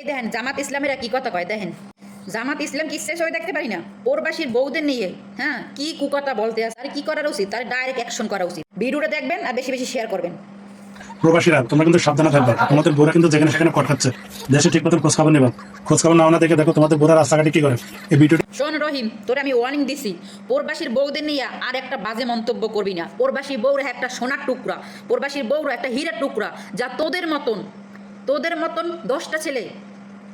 দেখেন জামাত ইসলামেরা কি কথা কয় দেখেন, জামাত ইসলাম কি শেষ হয়ে দেখতে পারি না প্রবাসীর বউদের নিয়ে, হ্যাঁ কি কুকথা বলতে আছে। আর কি করা উচিত, তার ডাইরেক্ট অ্যাকশন করা উচিত। ভিডিওটা দেখবেন আর বেশি বেশি শেয়ার করবেন। প্রবাসীরা তোমরা কিন্তু সাবধানে থাকবে, তোমাদের বোরা কিন্তু যেখানে সেখানে কট খাচ্ছে। দেশে ঠিক মতন খোঁজ খবর নেবা, খোঁজ খবর না দেখে দেখো তোমাদের বোরা রাস্তাঘাটে কি করে। এই ভিডিওটি শোন রহিম, তোরে আমি ওয়ার্নিং দিছি, প্রবাসীর বউদের নিয়ে আর একটা বাজে মন্তব্য করবি না। প্রবাসী বউরা একটা সোনার টুকরা, প্রবাসীর বউরা একটা হীরার টুকরা, যা তোদের মতন 10টা ছেলে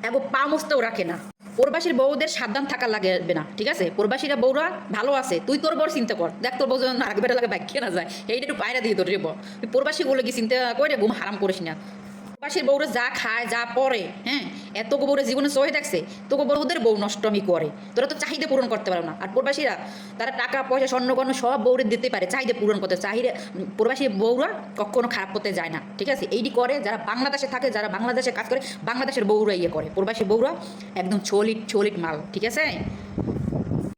এগো পা মুছতেও রাখে না। প্রবাসীর বউদের সাবধান থাকা লাগবে না, ঠিক আছে? প্রবাসীরা বউরা ভালো আছে, তুই তোর বউর চিন্তা কর, দেখ তোর বউ যেন আরেক বেটা লাগে বাইক না যায়, এইটা একটু পায়রা দিয়ে তোর রে বউ। তুই প্রবাসী বলে কি চিন্তা করে ঘুম হারাম করিস না। প্রবাসীর বউরা যা খায় যা পরে, হ্যাঁ এত বউরে জীবনে সহে দেখছে, তোকে বউদের বউ নষ্ট আমি করে, তোরা তো চাহিদা পূরণ করতে পারো না। আর প্রবাসীরা তারা টাকা পয়সা স্বর্ণকর্ণ সব বউরে দিতে পারে, চাহিদা পূরণ করতে। চাহিদা প্রবাসী বউরা কখনো খারাপ করতে যায় না, ঠিক আছে? এইটি করে যারা বাংলাদেশে থাকে, যারা বাংলাদেশে কাজ করে, বাংলাদেশের বউরা ইয়ে করে। প্রবাসী বউরা একদম ছলিট মাল, ঠিক আছে?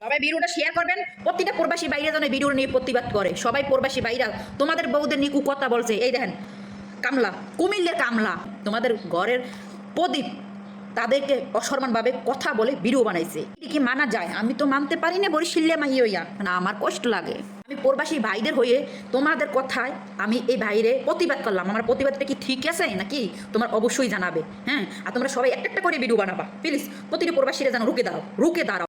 সবাই ভিডিওটা শেয়ার করবেন, প্রতিটা প্রবাসী বাইরে যেন ভিডিও নিয়ে প্রতিবাদ করে। সবাই প্রবাসী বাইরা তোমাদের বউদের নিয়ে কথা বলছে। এই দেখেন কামলা, কুমিল্লের কামলা, তোমাদের ঘরের প্রদীপ, তাদেরকে অসম্মানভাবে কথা বলে ভিডিও বানাইছে। এটি কি মানা যায়? আমি তো মানতে পারি না, বরিশিল্লে মাই হইয়া না, আমার কষ্ট লাগে। আমি প্রবাসী ভাইদের হয়ে তোমাদের কথায় আমি এই ভাইরে প্রতিবাদ করলাম। আমার প্রতিবাদটা কি ঠিক আছে নাকি তোমার অবশ্যই জানাবে, হ্যাঁ? আর তোমরা সবাই একটা একটা করে ভিডিও বানাবা প্লিজ। প্রতিটা প্রবাসীরা যেন রুকে দাঁড়াও।